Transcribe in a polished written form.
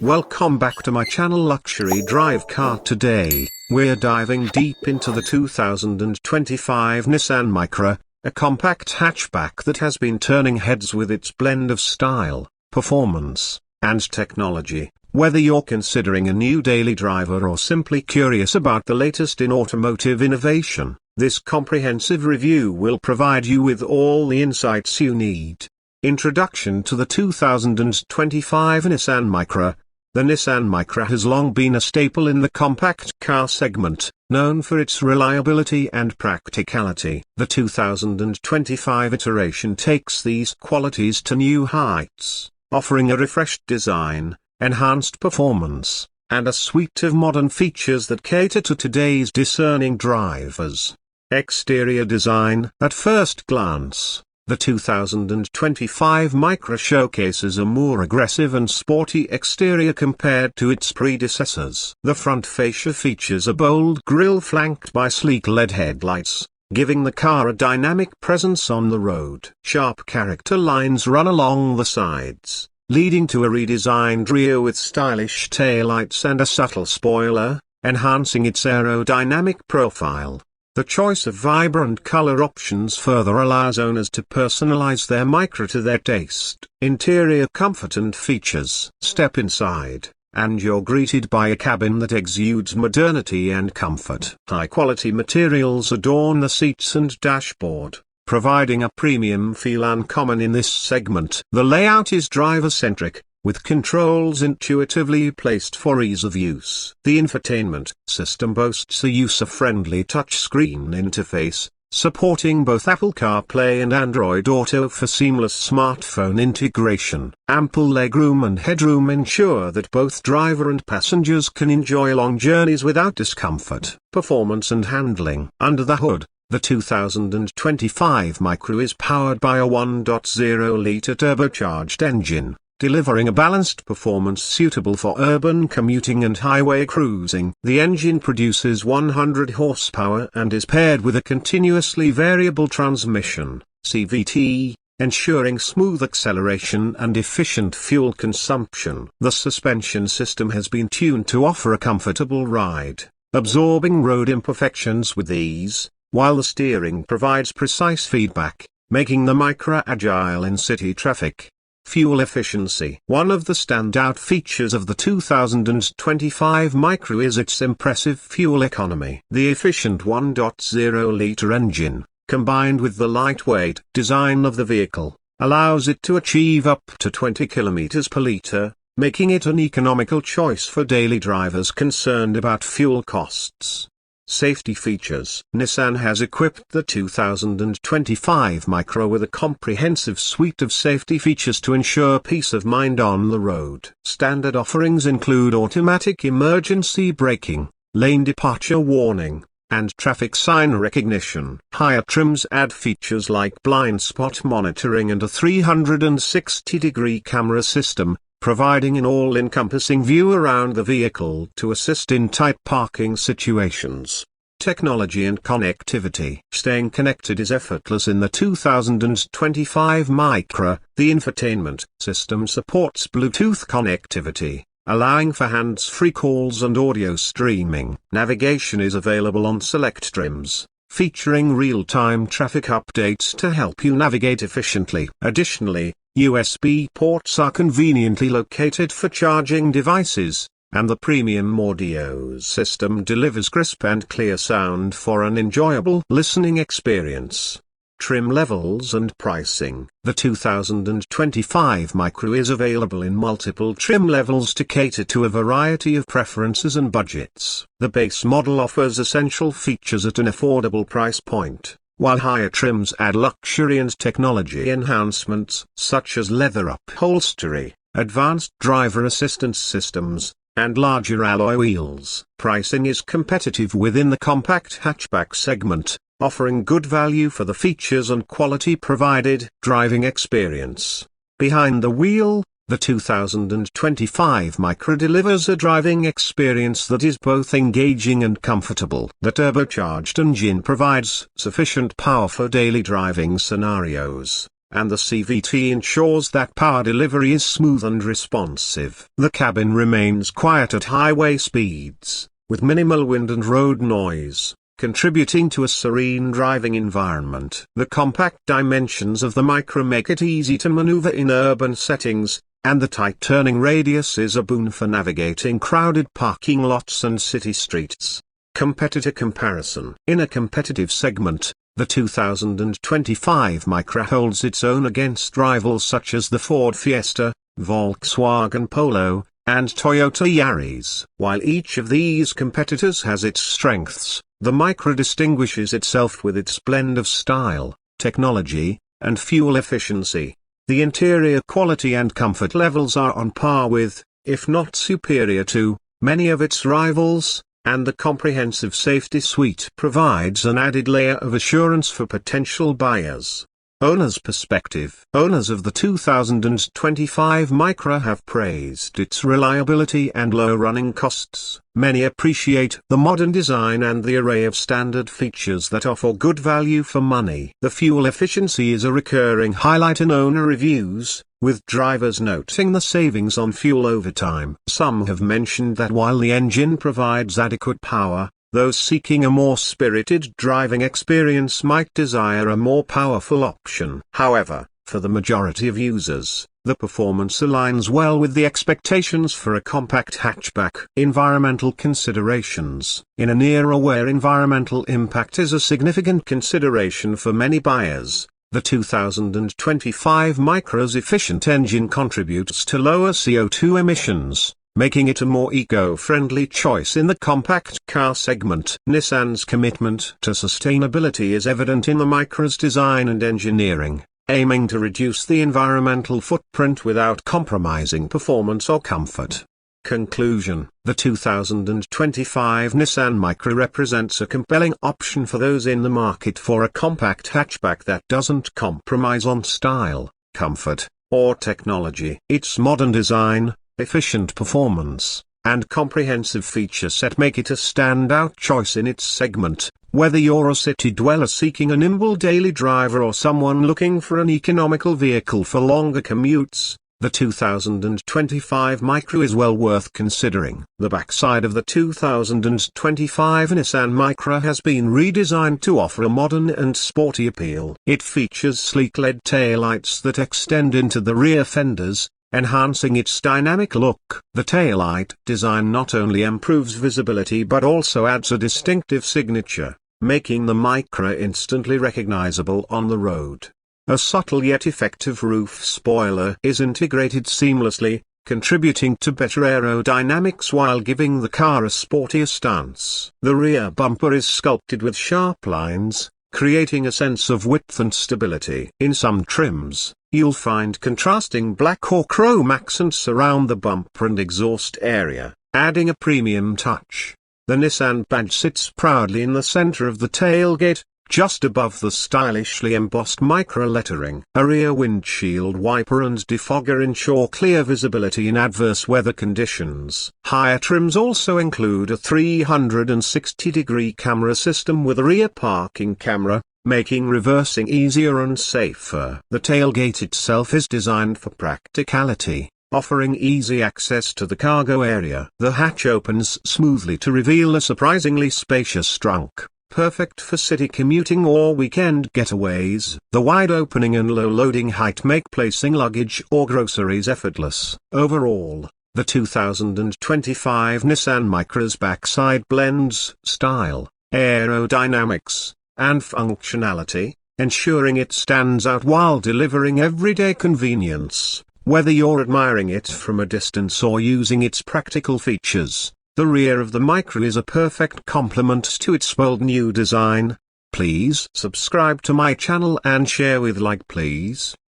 Welcome back to my channel Luxury Drive Car. Today, we're diving deep into the 2025 Nissan Micra, a compact hatchback that has been turning heads with its blend of style, performance, and technology. Whether you're considering a new daily driver or simply curious about the latest in automotive innovation, this comprehensive review will provide you with all the insights you need. Introduction to the 2025 Nissan Micra. The Nissan Micra has long been a staple in the compact car segment, known for its reliability and practicality. The 2025 iteration takes these qualities to new heights, offering a refreshed design, enhanced performance, and a suite of modern features that cater to today's discerning drivers. Exterior design. At first glance, the 2025 Micra showcases a more aggressive and sporty exterior compared to its predecessors. The front fascia features a bold grille flanked by sleek LED headlights, giving the car a dynamic presence on the road. Sharp character lines run along the sides, leading to a redesigned rear with stylish taillights and a subtle spoiler, enhancing its aerodynamic profile. The choice of vibrant color options further allows owners to personalize their Micra to their taste. Interior comfort and features. Step inside, and you're greeted by a cabin that exudes modernity and comfort. High-quality materials adorn the seats and dashboard, providing a premium feel uncommon in this segment. The layout is driver-centric, with controls intuitively placed for ease of use. The infotainment system boasts a user-friendly touchscreen interface, supporting both Apple CarPlay and Android Auto for seamless smartphone integration. Ample legroom and headroom ensure that both driver and passengers can enjoy long journeys without discomfort. Performance and handling. Under the hood, the 2025 Micra is powered by a 1.0-liter turbocharged engine, delivering a balanced performance suitable for urban commuting and highway cruising. The engine produces 100 horsepower and is paired with a continuously variable transmission, CVT, ensuring smooth acceleration and efficient fuel consumption. The suspension system has been tuned to offer a comfortable ride, absorbing road imperfections with ease, while the steering provides precise feedback, making the Micra agile in city traffic. Fuel efficiency. One of the standout features of the 2025 Micra is its impressive fuel economy. The efficient 1.0-liter engine, combined with the lightweight design of the vehicle, allows it to achieve up to 20 km per liter, making it an economical choice for daily drivers concerned about fuel costs. Safety features. Nissan has equipped the 2025 Micra with a comprehensive suite of safety features to ensure peace of mind on the road. Standard offerings include automatic emergency braking, lane departure warning, and traffic sign recognition. Higher trims add features like blind spot monitoring and a 360-degree camera system, providing an all-encompassing view around the vehicle to assist in tight parking situations. Technology and connectivity. Staying connected is effortless in the 2025 Micra. The infotainment system supports Bluetooth connectivity, allowing for hands-free calls and audio streaming. Navigation is available on select trims, featuring real-time traffic updates to help you navigate efficiently. Additionally, USB ports are conveniently located for charging devices, and the premium audio system delivers crisp and clear sound for an enjoyable listening experience. Trim levels and pricing. The 2025 Micra is available in multiple trim levels to cater to a variety of preferences and budgets. The base model offers essential features at an affordable price point, while higher trims add luxury and technology enhancements such as leather upholstery, advanced driver assistance systems, and larger alloy wheels. Pricing is competitive within the compact hatchback segment, offering good value for the features and quality provided. Driving experience. Behind the wheel, the 2025 Micra delivers a driving experience that is both engaging and comfortable. The turbocharged engine provides sufficient power for daily driving scenarios, and the CVT ensures that power delivery is smooth and responsive. The cabin remains quiet at highway speeds, with minimal wind and road noise, contributing to a serene driving environment. The compact dimensions of the Micra make it easy to maneuver in urban settings, and the tight turning radius is a boon for navigating crowded parking lots and city streets. Competitor comparison. In a competitive segment, the 2025 Micra holds its own against rivals such as the Ford Fiesta, Volkswagen Polo, and Toyota Yaris. While each of these competitors has its strengths, the Micra distinguishes itself with its blend of style, technology, and fuel efficiency. The interior quality and comfort levels are on par with, if not superior to, many of its rivals, and the comprehensive safety suite provides an added layer of assurance for potential buyers. Owner's perspective. Owners of the 2025 Micra have praised its reliability and low running costs. Many appreciate the modern design and the array of standard features that offer good value for money. The fuel efficiency is a recurring highlight in owner reviews, with drivers noting the savings on fuel over time. Some have mentioned that while the engine provides adequate power, those seeking a more spirited driving experience might desire a more powerful option. However, for the majority of users, the performance aligns well with the expectations for a compact hatchback. Environmental considerations. In an era where environmental impact is a significant consideration for many buyers, the 2025 Micra's efficient engine contributes to lower CO2 emissions, making it a more eco-friendly choice in the compact car segment. Nissan's commitment to sustainability is evident in the Micra's design and engineering, aiming to reduce the environmental footprint without compromising performance or comfort. Conclusion. The 2025 Nissan Micra represents a compelling option for those in the market for a compact hatchback that doesn't compromise on style, comfort, or technology. Its modern design, efficient performance, and comprehensive feature set make it a standout choice in its segment. Whether you're a city dweller seeking a nimble daily driver or someone looking for an economical vehicle for longer commutes, the 2025 Micra is well worth considering. The backside of the 2025 Nissan Micra has been redesigned to offer a modern and sporty appeal. It features sleek LED taillights that extend into the rear fenders, enhancing its dynamic look. The taillight design not only improves visibility but also adds a distinctive signature, making the Micra instantly recognizable on the road. A subtle yet effective roof spoiler is integrated seamlessly, contributing to better aerodynamics while giving the car a sportier stance. The rear bumper is sculpted with sharp lines, creating a sense of width and stability. In some trims, you'll find contrasting black or chrome accents around the bumper and exhaust area, adding a premium touch. The Nissan badge sits proudly in the center of the tailgate, just above the stylishly embossed Micra lettering. A rear windshield wiper and defogger ensure clear visibility in adverse weather conditions. Higher trims also include a 360-degree camera system with a rear parking camera, making reversing easier and safer. The tailgate itself is designed for practicality, offering easy access to the cargo area. The hatch opens smoothly to reveal a surprisingly spacious trunk, perfect for city commuting or weekend getaways. The wide opening and low loading height make placing luggage or groceries effortless. Overall, the 2025 Nissan Micra's backside blends style, aerodynamics, and functionality, ensuring it stands out while delivering everyday convenience. Whether you're admiring it from a distance or using its practical features, the rear of the Micra is a perfect complement to its bold new design. Please subscribe to my channel and share with like please.